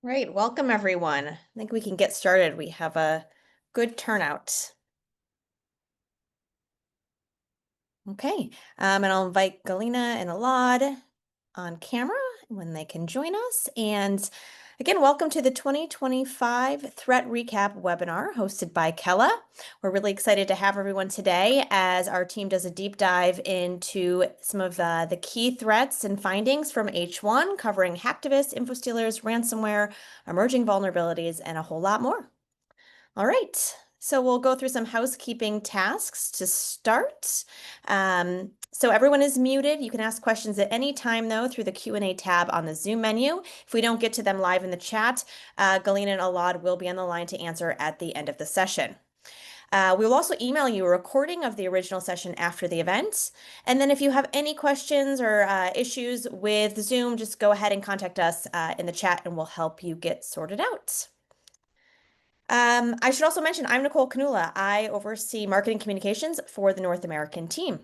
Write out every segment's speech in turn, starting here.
Right, welcome everyone. I think we can get started. We have a good turnout. Okay, and I'll invite Galina and Alad on camera when they can join us. And again, welcome to the 2025 Threat Recap webinar hosted by Kella. We're really excited to have everyone today as our team does a deep dive into some of the key threats and findings from H1, covering hacktivists, Infostealers, ransomware, emerging vulnerabilities, and a whole lot more. All right, so we'll go through some housekeeping tasks to start. So everyone is muted. You can ask questions at any time, though, through the Q&A tab on the Zoom menu. If we don't get to them live in the chat, Galina and Alad will be on the line to answer at the end of the session. We will also email you a recording of the original session after the event. And then if you have any questions or issues with Zoom, just go ahead and contact us in the chat and we'll help you get sorted out. I should also mention I'm Nicole Canula. I oversee marketing communications for the North American team.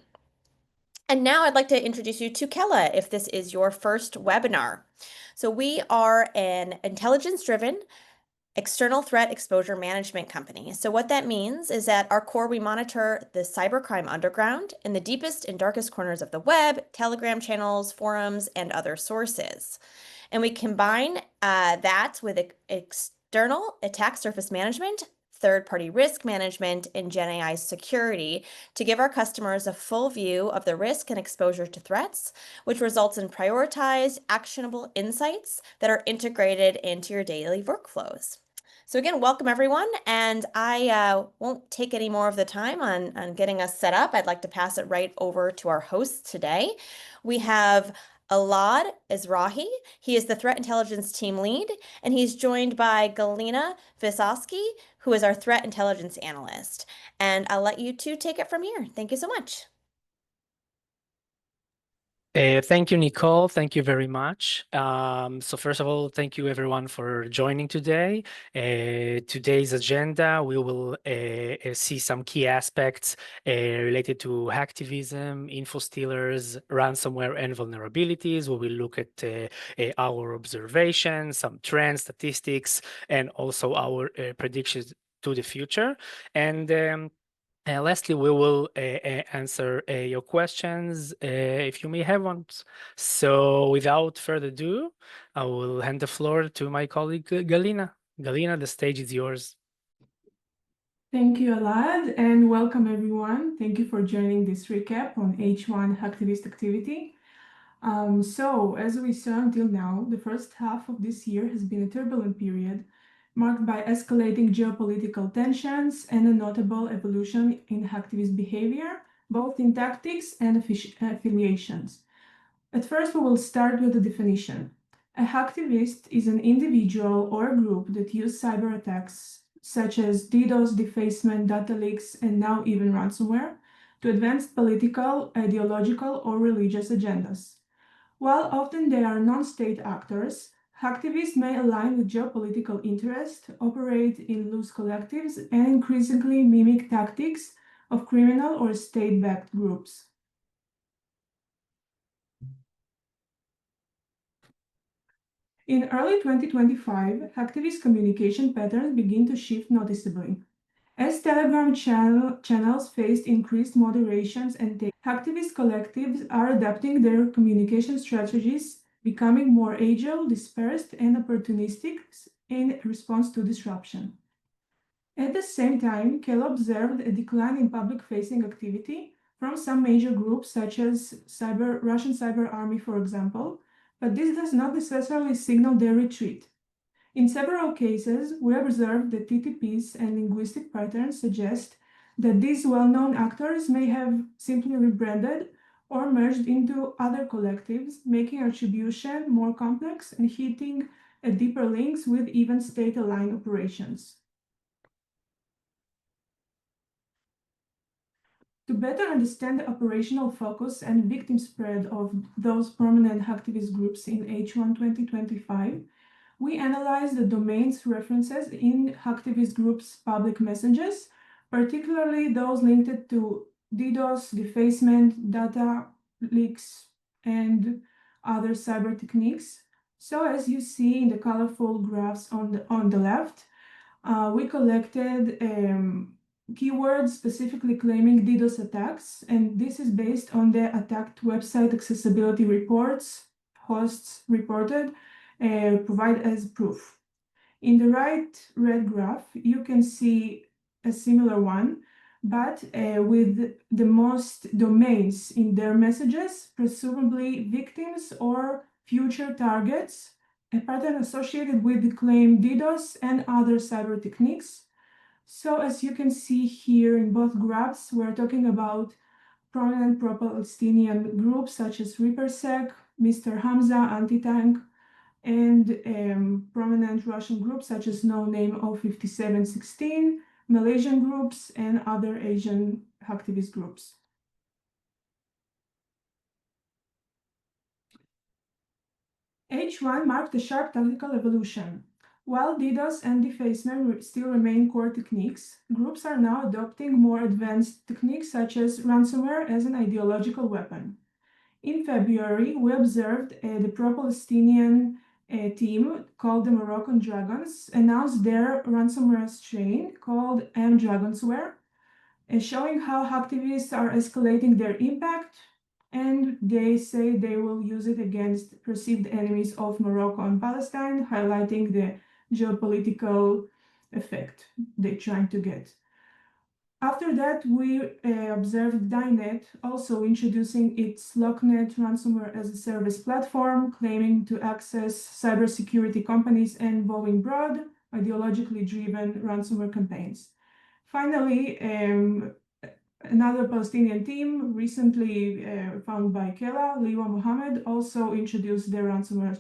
And now I'd like to introduce you to Kella if this is your first webinar. So we are an intelligence-driven external threat exposure management company. So what that means is that our core, we monitor the cybercrime underground in the deepest and darkest corners of the web, Telegram channels, forums, and other sources. And we combine that with external attack surface management, third-party risk management, and GenAI security to give our customers a full view of the risk and exposure to threats, which results in prioritized, actionable insights that are integrated into your daily workflows. So again, welcome everyone, and I won't take any more of the time on getting us set up. I'd like to pass it right over to our hosts today. We have Alad Ezrahi. He is the Threat Intelligence Team Lead, and he's joined by Galina Visosky, who is our Threat Intelligence Analyst. And I'll let you two take it from here. Thank you so much. Thank you, Nicole. Thank you very much. So first of all, thank you everyone for joining today. Today's agenda, we will see some key aspects related to hacktivism, Infostealers, ransomware, and vulnerabilities. We will look at our observations, some trends, statistics, and also our predictions to the future. And lastly, we will answer your questions if you may have ones. So without further ado, I will hand the floor to my colleague Galina. Galina, the stage is yours. Thank you, Alad, and welcome everyone. Thank you for joining this recap on H1 hacktivist activity. So as we saw until now, the first half of this year has been a turbulent period marked by escalating geopolitical tensions and a notable evolution in hacktivist behavior, both in tactics and affiliations. At first, we will start with the definition. A hacktivist is an individual or group that use cyber attacks, such as DDoS, defacement, data leaks, and now even ransomware, to advance political, ideological, or religious agendas. While often they are non-state actors, hacktivists may align with geopolitical interest, operate in loose collectives, and increasingly mimic tactics of criminal or state-backed groups. In early 2025, hacktivist communication patterns begin to shift noticeably. As Telegram channels faced increased moderations and hacktivist collectives are adapting their communication strategies, becoming more agile, dispersed, and opportunistic in response to disruption. At the same time, Kella observed a decline in public-facing activity from some major groups, such as Russian Cyber Army, for example, but this does not necessarily signal their retreat. In several cases, we observed that TTPs and linguistic patterns suggest that these well-known actors may have simply rebranded or merged into other collectives, making attribution more complex and hitting at deeper links with even state-aligned operations. To better understand the operational focus and victim spread of those prominent hacktivist groups in H1 2025, we analyzed the domains references in hacktivist groups' public messages, particularly those linked to DDoS, defacement, data leaks, and other cyber techniques. So as you see in the colorful graphs on the left, we collected keywords specifically claiming DDoS attacks, and this is based on the attacked website accessibility reports hosts reported provide as proof. In the right red graph, you can see a similar one, but with the most domains in their messages, presumably victims or future targets, a pattern associated with the claim DDoS and other cyber techniques. So as you can see here in both graphs, we're talking about prominent pro-Palestinian groups such as ReaperSec, Mr. Hamza, Anti-Tank, and prominent Russian groups such as No Name 05716, Malaysian groups, and other Asian hacktivist groups. H1 marked a sharp tactical evolution. While DDoS and defacement still remain core techniques, groups are now adopting more advanced techniques such as ransomware as an ideological weapon. In February, we observed the pro-Palestinian team called the Moroccan Dragons announced their ransomware strain called Dragonsware, showing how hacktivists are escalating their impact, and they say they will use it against perceived enemies of Morocco and Palestine, highlighting the geopolitical effect they're trying to get. After that, we observed Dynet also introducing its LockNet ransomware as a service platform, claiming to access cybersecurity companies and involving broad, ideologically driven ransomware campaigns. Finally, another Palestinian team recently found by Kela, Liwa Mohammed, also introduced their ransomware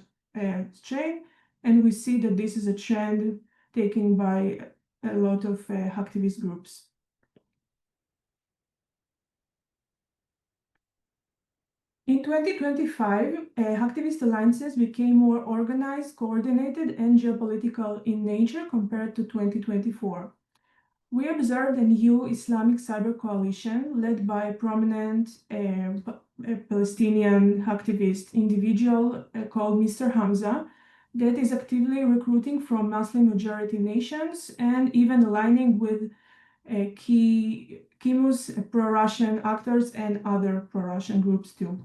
strain, and we see that this is a trend taken by a lot of hacktivist groups. In 2025, hacktivist alliances became more organized, coordinated, and geopolitical in nature compared to 2024. We observed a new Islamic cyber coalition led by a prominent Palestinian hacktivist individual called Mr. Hamza that is actively recruiting from Muslim-majority nations and even aligning with key pro-Russian actors and other pro-Russian groups too.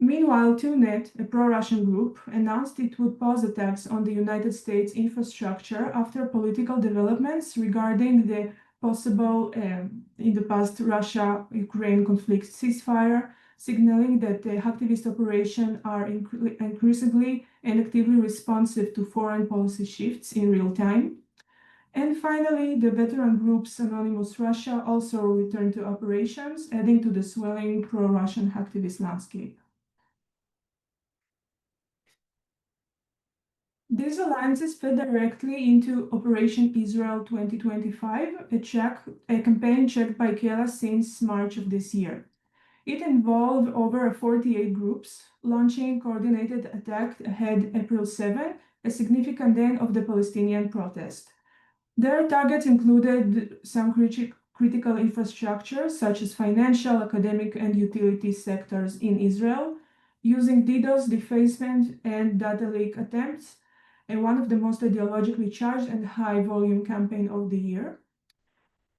Meanwhile, TUNET, a pro-Russian group, announced it would pause attacks on the United States infrastructure after political developments regarding the possible, in the past, Russia-Ukraine conflict ceasefire, signaling that the hacktivist operations are increasingly and actively responsive to foreign policy shifts in real time. And finally, the veteran groups Anonymous Russia also returned to operations, adding to the swelling pro-Russian hacktivist landscape. These alliances fed directly into Operation Israel 2025, a campaign checked by Kela since March of this year. It involved over 48 groups, launching coordinated attack ahead April 7, a significant day of the Palestinian protest. Their targets included some critical infrastructure, such as financial, academic, and utility sectors in Israel, using DDoS, defacement, and data leak attempts, and one of the most ideologically charged and high-volume campaign of the year.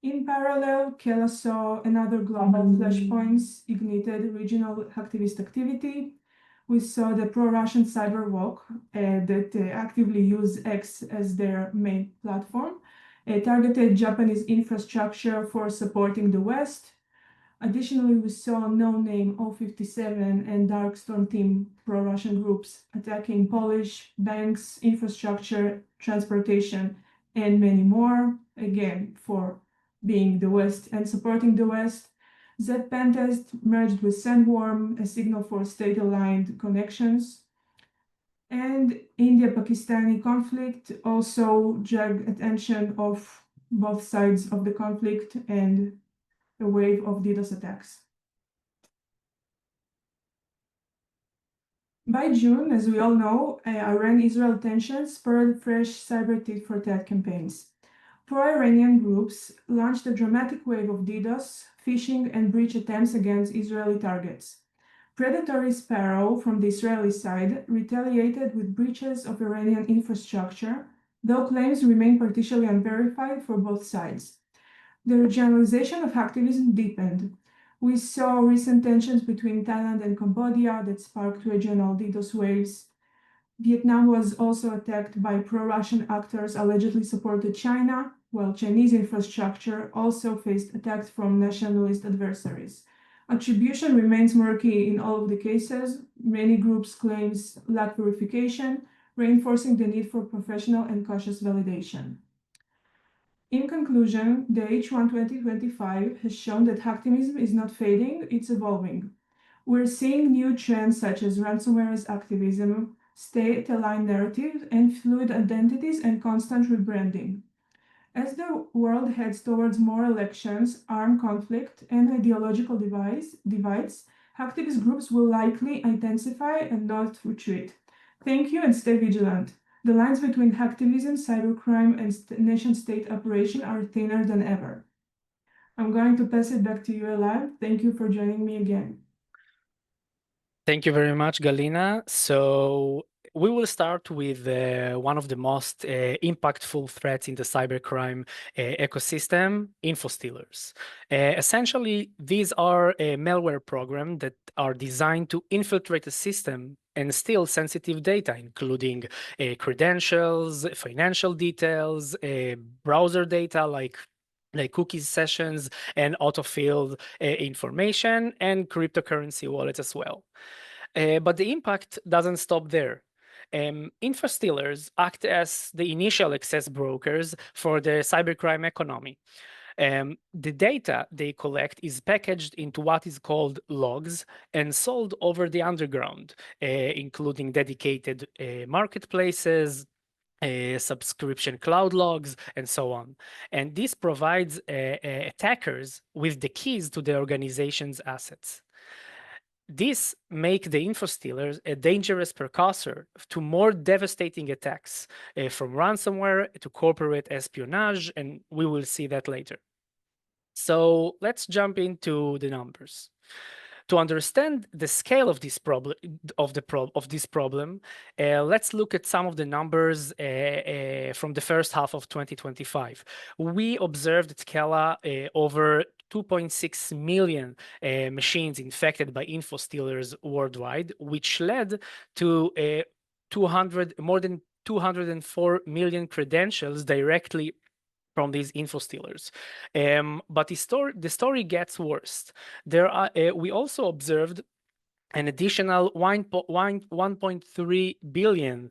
In parallel, Kela saw another global flashpoints ignited regional hacktivist activity. We saw the pro-Russian cyber walk that actively use X as their main platform, targeted Japanese infrastructure for supporting the West. Additionally, we saw No Name 057 and Darkstorm Team pro-Russian groups attacking Polish banks, infrastructure, transportation, and many more, again, for being the West and supporting the West. Z-Pentest merged with Sandworm, a signal for state-aligned connections. And India-Pakistani conflict also dragged attention of both sides of the conflict and a wave of DDoS attacks. By June, as we all know, Iran-Israel tensions spurred fresh cyber tit-for-tat campaigns. Pro-Iranian groups launched a dramatic wave of DDoS, phishing, and breach attempts against Israeli targets. Predatory Sparrow from the Israeli side retaliated with breaches of Iranian infrastructure, though claims remain partially unverified for both sides. The regionalization of hacktivism deepened. We saw recent tensions between Thailand and Cambodia that sparked regional DDoS waves. Vietnam was also attacked by pro-Russian actors allegedly supported China, while Chinese infrastructure also faced attacks from nationalist adversaries. Attribution remains murky in all of the cases. Many groups' claims lack verification, reinforcing the need for professional and cautious validation. In conclusion, the H1 2025 has shown that hacktivism is not fading, it's evolving. We're seeing new trends such as ransomware activism, state-aligned narratives, and fluid identities and constant rebranding. As the world heads towards more elections, armed conflict, and ideological divides, hacktivist groups will likely intensify and not retreat. Thank you and stay vigilant. The lines between hacktivism, cybercrime, and nation-state operation are thinner than ever. I'm going to pass it back to you, Elad. Thank you for joining me again. Thank you very much, Galina. So we will start with one of the most impactful threats in the cybercrime ecosystem, Infostealers. Essentially, these are a malware program that are designed to infiltrate a system and steal sensitive data, including credentials, financial details, browser data like cookies sessions and autofilled information, and cryptocurrency wallets as well. But the impact doesn't stop there. Infostealers act as the initial access brokers for the cybercrime economy. The data they collect is packaged into what is called logs and sold over the underground, including dedicated marketplaces, subscription cloud logs, and so on. And this provides attackers with the keys to the organization's assets. This makes the Infostealers a dangerous precursor to more devastating attacks, from ransomware to corporate espionage, and we will see that later. So let's jump into the numbers. To understand the scale of this problem, let's look at some of the numbers from the first half of 2025. We observed at Kela over 2.6 million machines infected by Infostealers worldwide, which led to more than 204 million credentials directly from these Infostealers. But the story gets worse. We also observed an additional 1.3 billion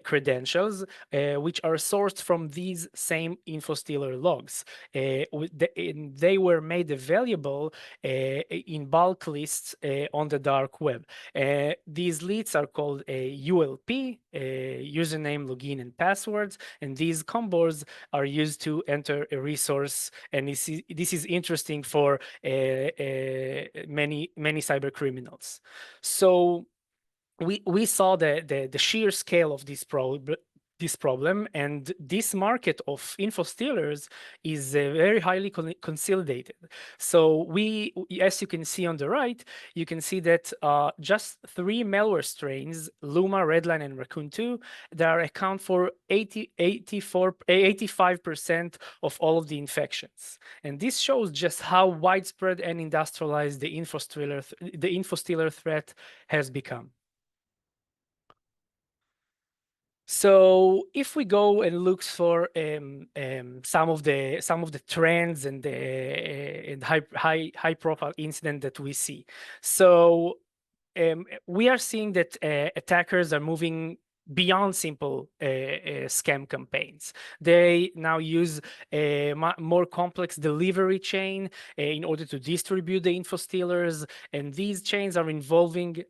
credentials, which are sourced from these same Infostealer logs. They were made available in bulk lists on the dark web. These lists are called ULP, username, login, and passwords, and these combos are used to enter a resource. And this is interesting for many cyber criminals. So we saw the sheer scale of this problem, and this market of Infostealers is very highly consolidated. So as you can see on the right, you can see that just 3 malware strains, Luma, Redline, and Raccoon 2, that account for 85% of all of the infections. And this shows just how widespread and industrialized the Infostealer threat has become. So if we go and look for some of the trends and high profile incident that we see, so we are seeing that attackers are moving beyond simple scam campaigns. They now use a more complex delivery chain in order to distribute the Infostealers, and these chains are involving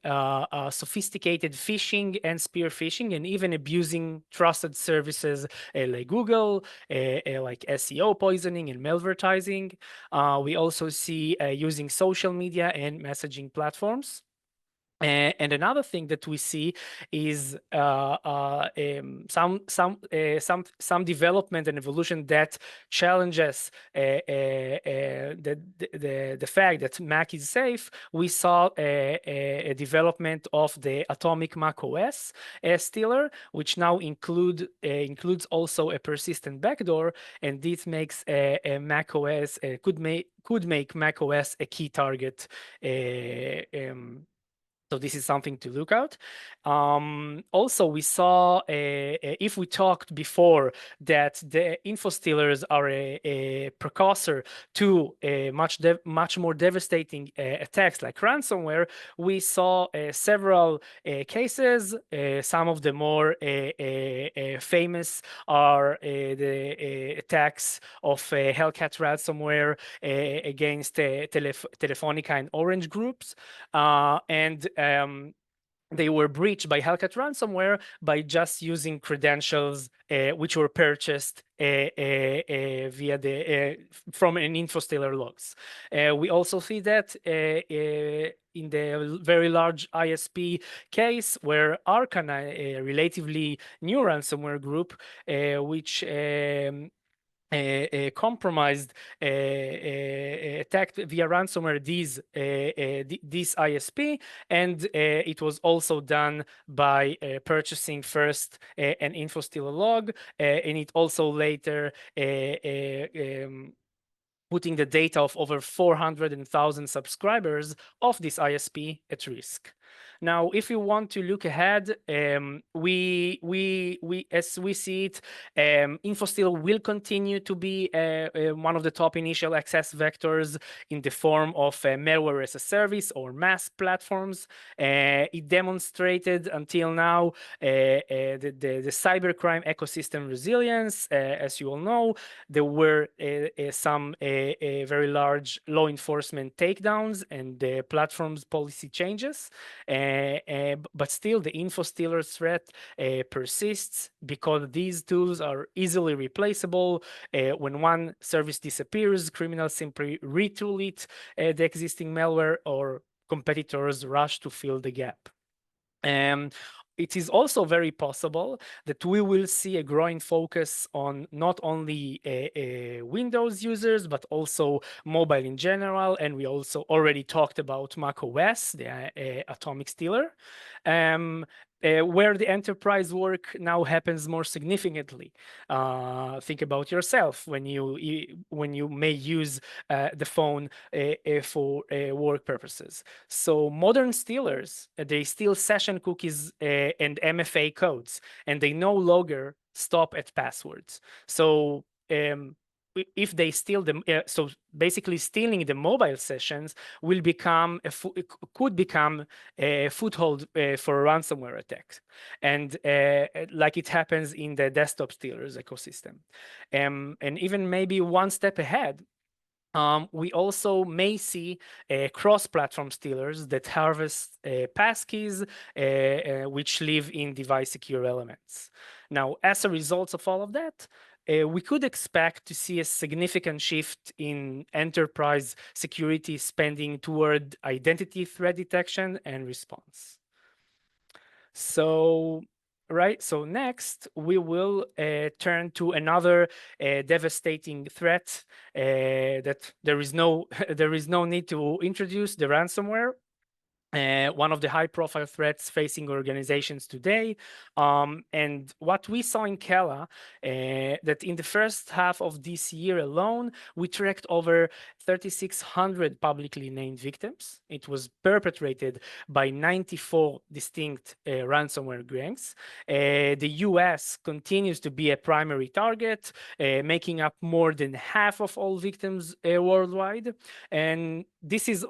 sophisticated phishing and spear phishing, and even abusing trusted services like Google, like SEO poisoning and malvertising. We also see using social media and messaging platforms. And another thing that we see is some development and evolution that challenges the fact that Mac is safe. We saw a development of the Atomic Mac OS stealer, which now includes also a persistent backdoor, and this makes a Mac OS could make Mac OS a key target. So this is something to look out. Also, we saw, if we talked before that the Infostealers are a precursor to much more devastating attacks like ransomware, we saw several cases. Some of the more famous are the attacks of Hellcat ransomware against Telefonica and Orange groups. And they were breached by Hellcat ransomware by just using credentials which were purchased via from an Infostealer logs. We also see that in the very large ISP case where Arcana, a relatively new ransomware group, which compromised, attacked via ransomware this ISP, and it was also done by purchasing first an Infostealer log, and it also later putting the data of over 400,000 subscribers of this ISP at risk. Now, if you want to look ahead, as we see it, Infostealer will continue to be one of the top initial access vectors in the form of malware as a service or MaaS platforms. It demonstrated until now the cybercrime ecosystem resilience. As you all know, there were some very large law enforcement takedowns and the platform's policy changes. But still, the Infostealer threat persists because these tools are easily replaceable. When one service disappears, criminals simply retool it, the existing malware, or competitors rush to fill the gap. It is also very possible that we will see a growing focus on not only Windows users, but also mobile in general. And we also already talked about Mac OS, the Atomic Stealer, where the enterprise work now happens more significantly. Think about yourself when you may use the phone for work purposes. So modern stealers, they steal session cookies and MFA codes, and they no longer stop at passwords. So if they steal them, so basically stealing the mobile sessions will could become a foothold for ransomware attacks, and like it happens in the desktop stealers ecosystem. And even maybe one step ahead, we also may see cross-platform stealers that harvest passkeys which live in device secure elements. Now, as a result of all of that, we could expect to see a significant shift in enterprise security spending toward identity threat detection and response. So next we will turn to another devastating threat that there is no need to introduce, the ransomware. One of the high-profile threats facing organizations today. And what we saw in Kela, that in the first half of this year alone, we tracked over 3,600 publicly named victims. It was perpetrated by 94 distinct ransomware gangs. The US continues to be a primary target, making up more than half of all victims worldwide. And this is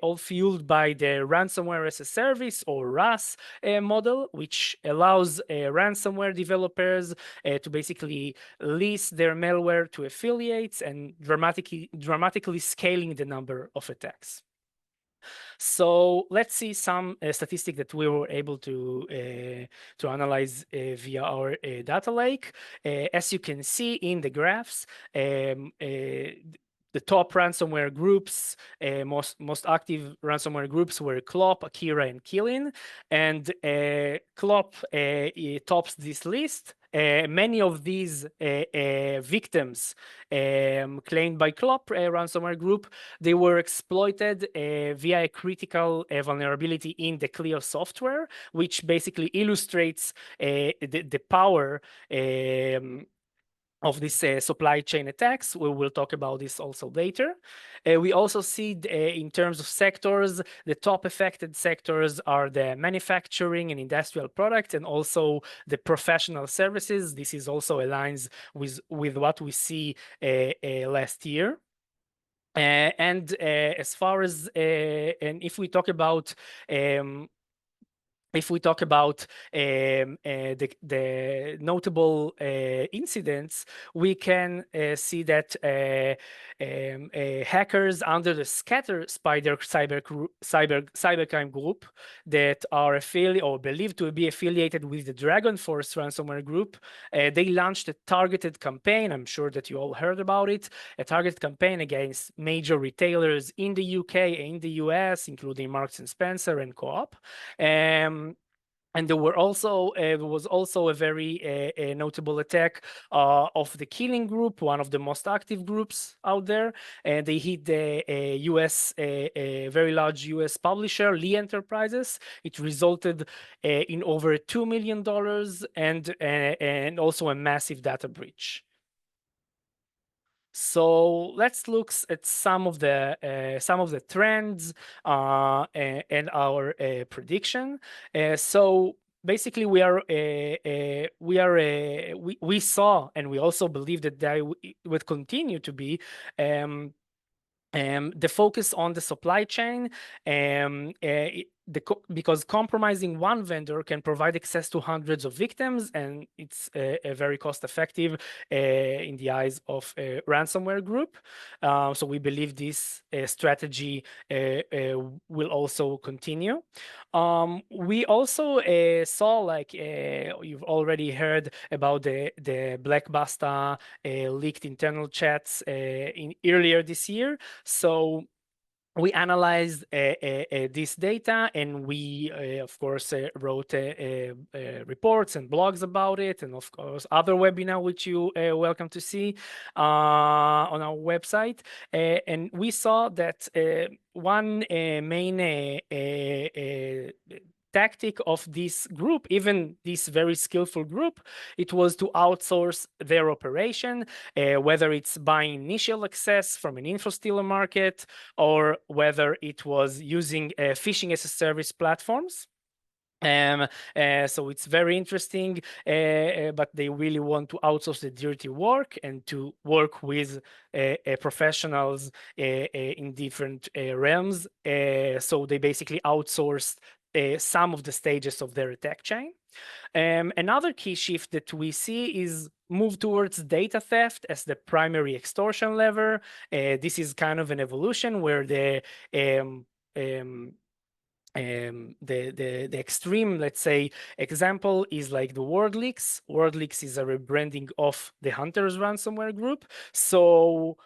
all fueled by the ransomware as a service, or RAS model, which allows ransomware developers to basically lease their malware to affiliates and dramatically scaling the number of attacks. So let's see some statistic that we were able to analyze via our data lake. As you can see in the graphs, the top ransomware groups, most active ransomware groups were Clop, Akira, and Killin. And Clop tops this list. Many of these victims claimed by Clop ransomware group, they were exploited via a critical vulnerability in the Clio software, which basically illustrates the power of this supply chain attacks. We will talk about this also later. We also see in terms of sectors, the top affected sectors are the manufacturing and industrial products, and also the professional services. This is also aligns with what we see last year. And as far as and if we talk about the notable incidents, we can see that hackers under the Scatter Spider cybercrime group that are affiliated or believed to be affiliated with the Dragon Force ransomware group, they launched a targeted campaign. I'm sure that you all heard about it. A targeted campaign against major retailers in the UK and in the US, including Marks and Spencer and Co-op. And there was also a very notable attack of the Killing Group, one of the most active groups out there. And they hit the very large US publisher, Lee Enterprises. It resulted in over $2 million and also a massive data breach. So let's look at some of the trends and our prediction. So basically, we saw, and we also believe that they would continue to be the focus on the supply chain, because compromising one vendor can provide access to hundreds of victims, and it's a very cost-effective in the eyes of a ransomware group. So we believe this strategy will also continue. We also saw, like you've already heard about the Blackbuster leaked internal chats earlier this year. So we analyzed this data, and we, of course, wrote reports and blogs about it, and of course, other webinar which you welcome to see on our website. And we saw that one main tactic of this group, even this very skillful group, it was to outsource their operation, whether it's buying initial access from an Infostealer market, or whether it was using phishing as a service platforms. So it's very interesting, but they really want to outsource the dirty work and to work with professionals in different realms. So they basically outsourced some of the stages of their attack chain. Another key shift that we see is move towards data theft as the primary extortion lever. This is kind of an evolution where the extreme, let's say, example is like the WorldLeaks. WorldLeaks is a rebranding of the Hunters ransomware group. So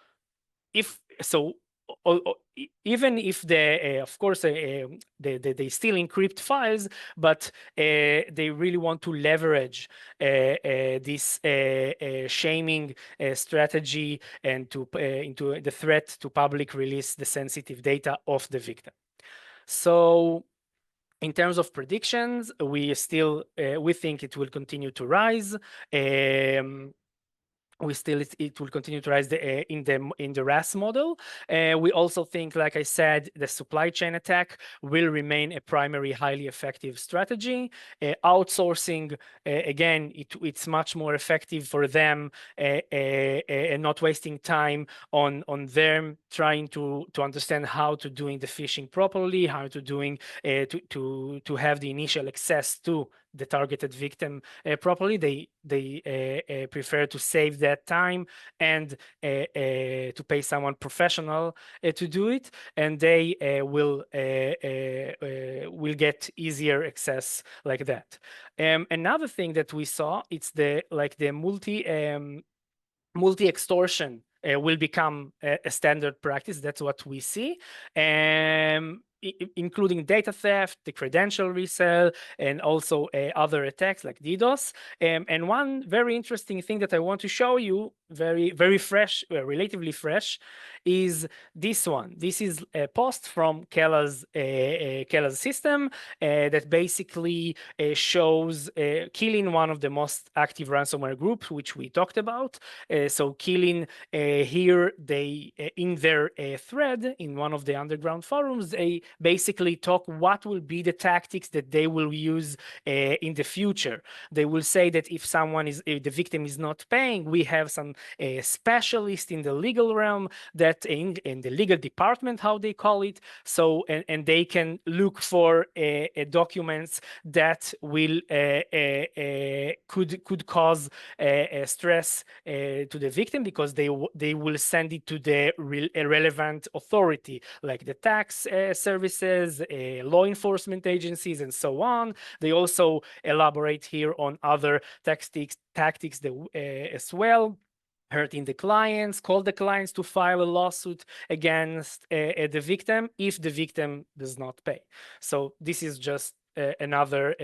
even if of course they still encrypt files, but they really want to leverage this shaming strategy and into the threat to public release the sensitive data of the victim. So in terms of predictions, we think it will continue to rise. It will continue to rise in the RAS model. We also think, like I said, the supply chain attack will remain a primary, highly effective strategy. Outsourcing, again, it's much more effective for them, and not wasting time on them trying to understand how to doing the phishing properly, how to doing to have the initial access to the targeted victim properly. They prefer to save that time and to pay someone professional to do it, and they will get easier access like that. Another thing that we saw, it's the multi-extortion will become a standard practice. That's what we see, including data theft, the credential resale, and also other attacks like DDoS. And one very interesting thing that I want to show you, very fresh, relatively fresh, is this one. This is a post from Kela's system that basically shows killing one of the most active ransomware groups, which we talked about. So killing here, they in their thread in one of the underground forums, they basically talk what will be the tactics that they will use in the future. They will say that if the victim is not paying, we have some specialist in the legal realm, that in the legal department, how they call it. So and they can look for documents that will could cause stress to the victim, because they will send it to the relevant authority, like the tax services, law enforcement agencies, and so on. They also elaborate here on other tactics as well. Hurting the clients, call the clients to file a lawsuit against the victim if the victim does not pay. So this is just another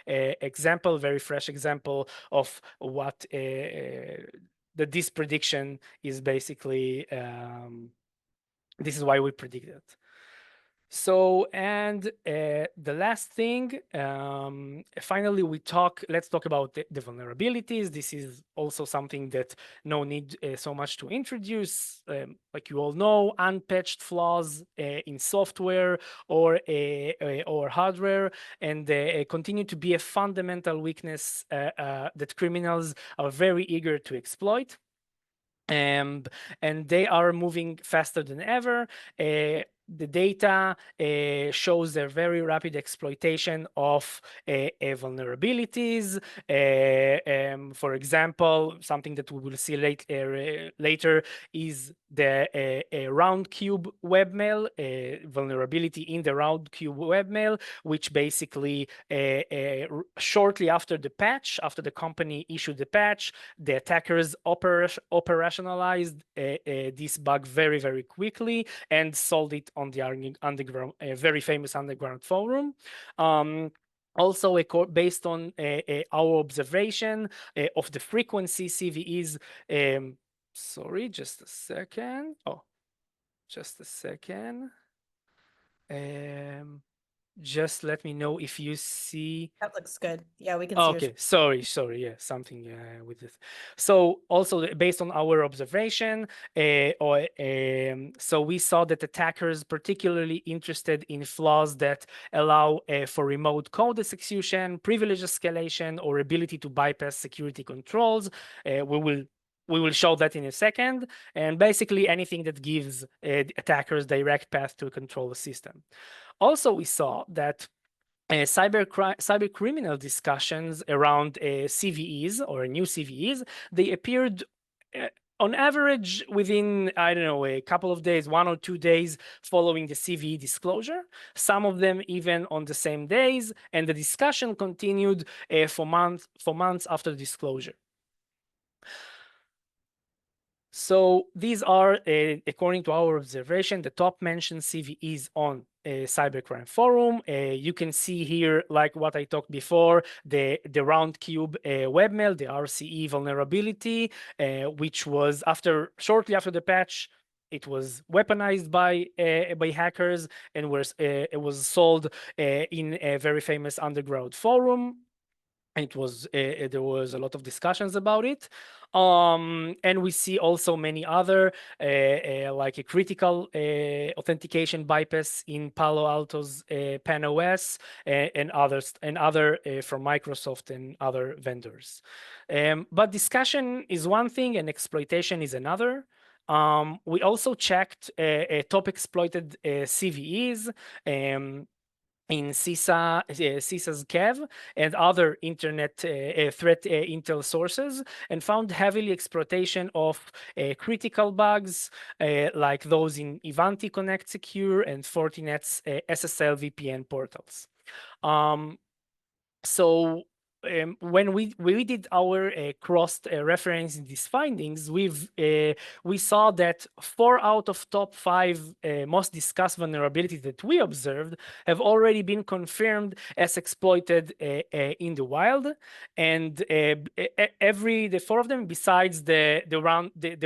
example, very fresh example of what that this prediction is basically. This is why we predict it. So, and the last thing, finally, let's talk about the vulnerabilities. This is also something that no need so much to introduce. Like you all know, unpatched flaws in software or hardware, and continue to be a fundamental weakness that criminals are very eager to exploit. And they are moving faster than ever. The data shows their very rapid exploitation of vulnerabilities. For example, something that we will see later is the Roundcube webmail, vulnerability in the Roundcube webmail, which basically shortly after the patch, after the company issued the patch, the attackers operationalized this bug very, very quickly and sold it on the underground, very famous underground forum. Also, based on our observation of the frequency CVEs, sorry, just a second. Oh, just a second. Just let me know if you see. That looks good. Yeah, we can see. Okay, sorry, yeah, something with this. So also based on our observation, so we saw that attackers particularly interested in flaws that allow for remote code execution, privilege escalation, or ability to bypass security controls. We will show that in a second, and basically anything that gives attackers direct path to control the system. Also, we saw that cyber criminal discussions around CVEs or new CVEs, they appeared on average within, I don't know, a couple of days, 1 or 2 days following the CVE disclosure, some of them even on the same days, and the discussion continued for months after the disclosure. So these are, according to our observation, the top mentioned CVEs on cybercrime forum. You can see here, like what I talked before, the Roundcube webmail, the RCE vulnerability, which was shortly after the patch. It was weaponized by hackers and it was sold in a very famous underground forum. It was there was a lot of discussions about it. And we see also many other like a critical authentication bypass in Palo Alto's PanOS and other from Microsoft and other vendors. But discussion is one thing and exploitation is another. We also checked top exploited CVEs. In CISA's Kev and other internet threat intel sources, and found heavily exploitation of critical bugs like those in Ivanti Connect Secure and Fortinet's SSL VPN portals. So when we did our cross reference in these findings, we saw that 4 out of top 5 most discussed vulnerabilities that we observed have already been confirmed as exploited in the wild, and the 4 of them besides the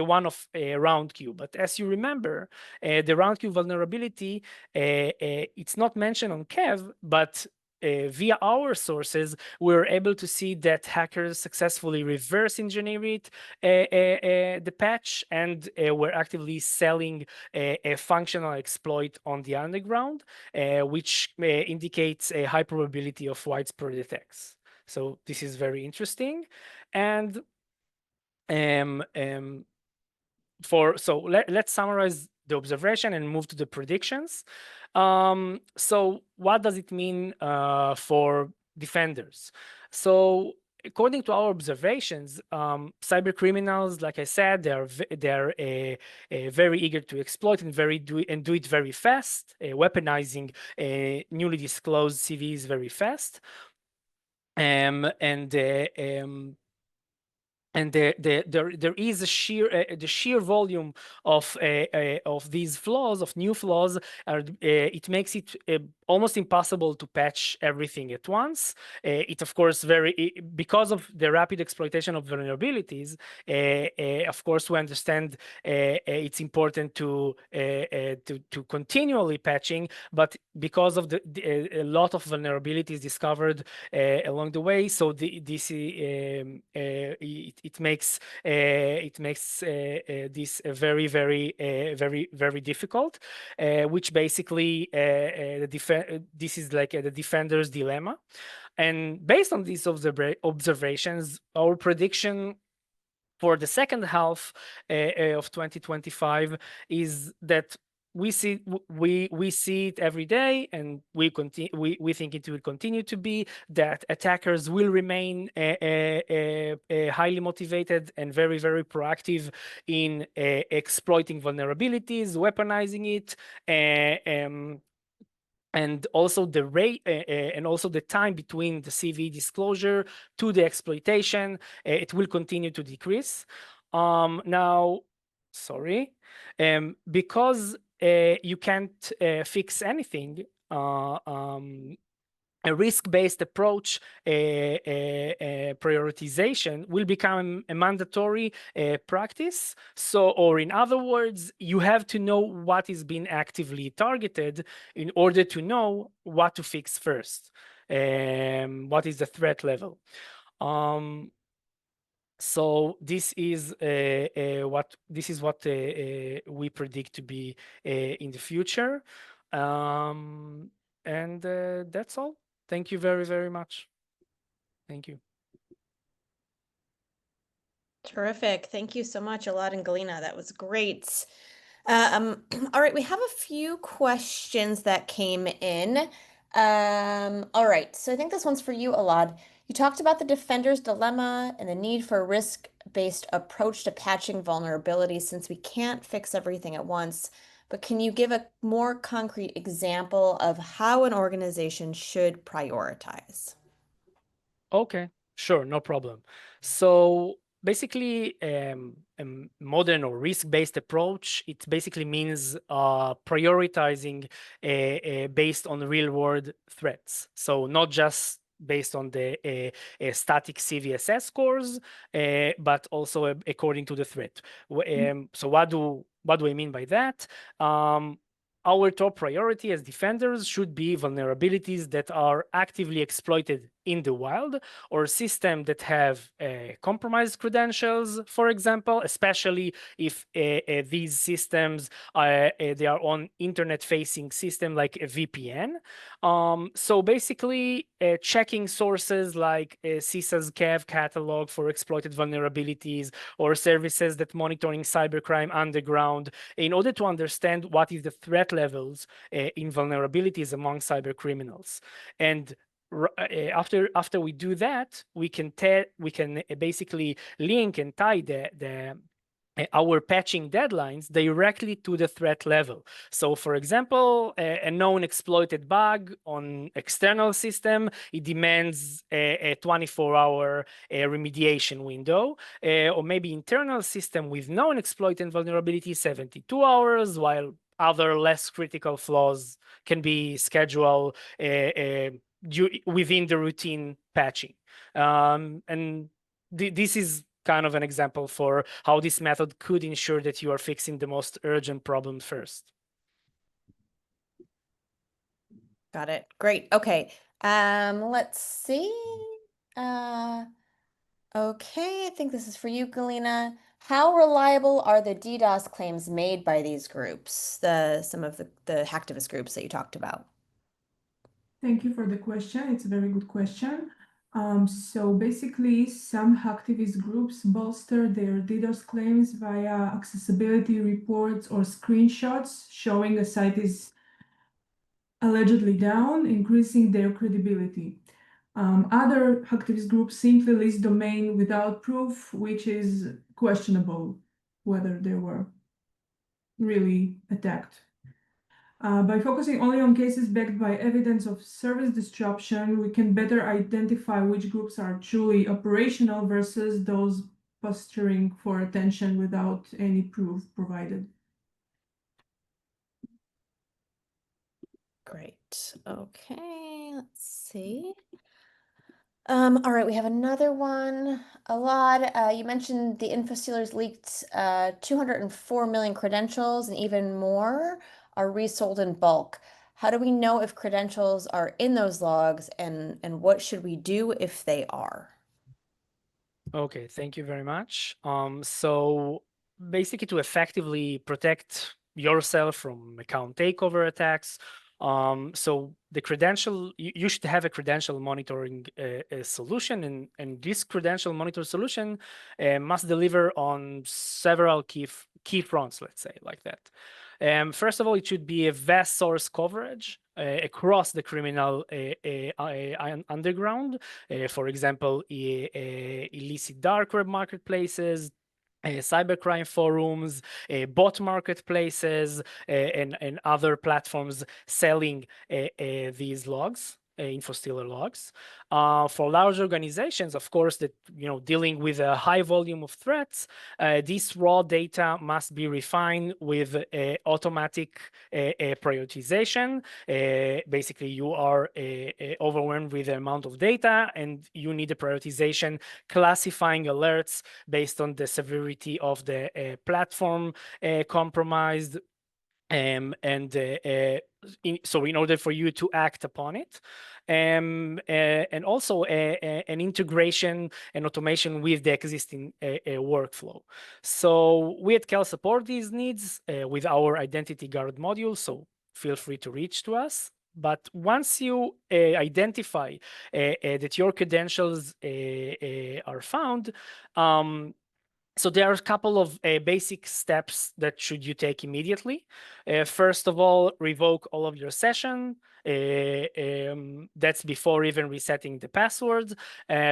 one of RoundQ. But as you remember, the RoundQ vulnerability, it's not mentioned on Kev, but via our sources, we were able to see that hackers successfully reverse engineered the patch, and were actively selling a functional exploit on the underground, which indicates a high probability of widespread attacks. So this is very interesting. And let's summarize the observation and move to the predictions. So what does it mean for defenders? So according to our observations, cyber criminals, like I said, they're very eager to exploit and do it very fast, weaponizing newly disclosed CVs very fast. And there is the sheer volume of these flaws, of new flaws, it makes it almost impossible to patch everything at once. It of course because of the rapid exploitation of vulnerabilities. Of course, we understand it's important to continually patching, but because of a lot of vulnerabilities discovered along the way, so it makes this very very difficult, which basically this is like the defender's dilemma. And based on these observations, our prediction for the second half of 2025 is that we see it every day, and we think it will continue to be that attackers will remain highly motivated and very proactive in exploiting vulnerabilities, weaponizing it, and also the rate and also the time between the CV disclosure to the exploitation, it will continue to decrease. Now, sorry, because you can't fix anything, a risk-based approach prioritization will become a mandatory practice. So, or in other words, you have to know what is being actively targeted in order to know what to fix first. What is the threat level? So this is what we predict to be in the future, and that's all. Thank you very much. Thank you. Terrific. Thank you so much, Elad and Galina. That was great. All right, we have a few questions that came in. All right, so I think this one's for you, Elad. You talked about the defender's dilemma and the need for a risk-based approach to patching vulnerabilities since we can't fix everything at once. But can you give a more concrete example of how an organization should prioritize? Okay, sure, no problem. So basically, a modern or risk-based approach, it basically means prioritizing based on real-world threats. So not just based on the static CVSS scores, but also according to the threat. So what do I mean by that? Our top priority as defenders should be vulnerabilities that are actively exploited in the wild, or systems that have compromised credentials, for example, especially if these systems they are on internet-facing system like a VPN. So basically, checking sources like CISA's Kev catalog for exploited vulnerabilities, or services that monitoring cybercrime underground, in order to understand what is the threat levels in vulnerabilities among cyber criminals. And after we do that, we can basically link and tie our patching deadlines directly to the threat level. So for example, a known exploited bug on external system, it demands a 24-hour remediation window, or maybe internal system with known exploited vulnerability, 72 hours, while other less critical flaws can be scheduled within the routine patching. And this is kind of an example for how this method could ensure that you are fixing the most urgent problem first. Got it. Great. Okay. Let's see. Okay, I think this is for you, Galina. How reliable are the DDoS claims made by these groups, some of the hacktivist groups that you talked about? Thank you for the question. It's a very good question. So basically, some hacktivist groups bolster their DDoS claims via accessibility reports or screenshots showing a site is allegedly down, increasing their credibility. Other hacktivist groups simply list domain without proof, which is questionable whether they were really attacked. By focusing only on cases backed by evidence of service disruption, we can better identify which groups are truly operational versus those posturing for attention without any proof provided. Great. Okay, let's see. All right, we have another one. You mentioned the Infostealers leaked 204 million credentials and even more are resold in bulk. How do we know if credentials are in those logs and what should we do if they are? Okay, thank you very much. So basically to effectively protect yourself from account takeover attacks, so the credential, you should have a credential monitoring solution, and this credential monitor solution must deliver on several key fronts, let's say like that. First of all, it should be a vast source coverage across the criminal underground. For example, illicit dark web marketplaces, cybercrime forums, bot marketplaces, and other platforms selling these logs. Infostealer logs. For large organizations, of course, that dealing with a high volume of threats, this raw data must be refined with automatic prioritization. Basically, you are overwhelmed with the amount of data, and you need a prioritization classifying alerts based on the severity of the platform compromised. So in order for you to act upon it, and also an integration and automation with the existing workflow. So we at Cal support these needs with our identity guard module, so feel free to reach to us. But once you identify that your credentials are found, so there are a couple of basic steps that should you take immediately. First of all, revoke all of your session. That's before even resetting the passwords,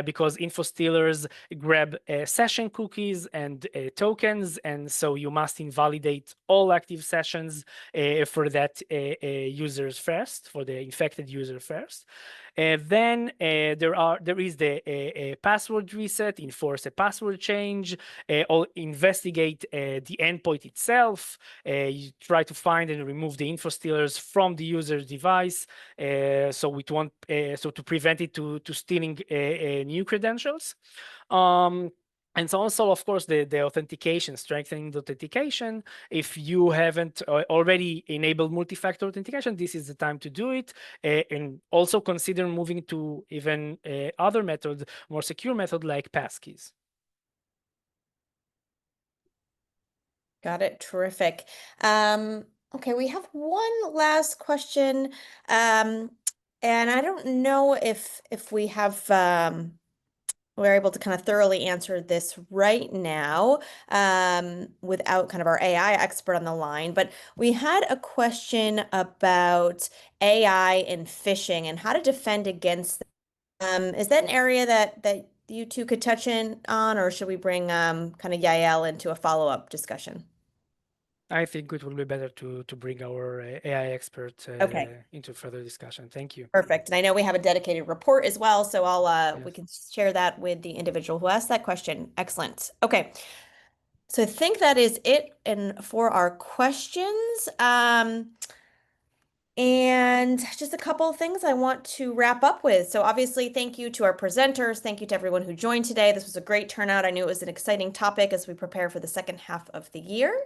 because Infostealers grab session cookies and tokens, and so you must invalidate all active sessions for that users first, for the infected user first. Then there is the password reset, enforce a password change, or investigate the endpoint itself. You try to find and remove the Infostealers from the user's device, so to prevent it to stealing new credentials. And so also, of course, the authentication, strengthening the authentication. If you haven't already enabled multi-factor authentication, this is the time to do it. And also consider moving to even other methods, more secure method like passkeys. Got it. Terrific. Okay, we have one last question. And I don't know if we have we're able to kind of thoroughly answer this right now without kind of our AI expert on the line. But we had a question about AI and phishing and how to defend against them. Is that an area that you two could touch in on, or should we bring kind of Yael into a follow-up discussion? I think it will be better to bring our AI expert Okay. into further discussion. Thank you. Perfect. And I know we have a dedicated report as well, so we Yes. can share that with the individual who asked that question. Excellent. Okay. So I think that is it for our questions. And just a couple of things I want to wrap up with. So obviously, thank you to our presenters. Thank you to everyone who joined today. This was a great turnout. I knew it was an exciting topic as we prepare for the second half of the year.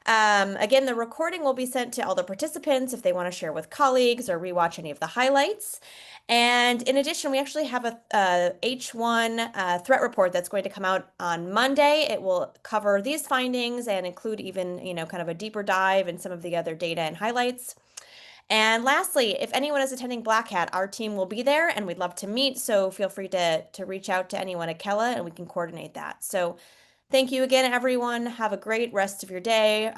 Again, the recording will be sent to all the participants if they want to share with colleagues or rewatch any of the highlights. And in addition, we actually have a H1 threat report that's going to come out on Monday. It will cover these findings and include even, kind of a deeper dive in some of the other data and highlights. And lastly, if anyone is attending Black Hat, our team will be there and we'd love to meet. So feel free to reach out to anyone at Kella and we can coordinate that. So thank you again, everyone. Have a great rest of your day,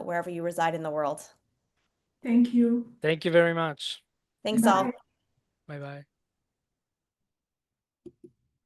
wherever you reside in the world. Thank you. Thank you very much. Thanks all. Bye. Bye bye.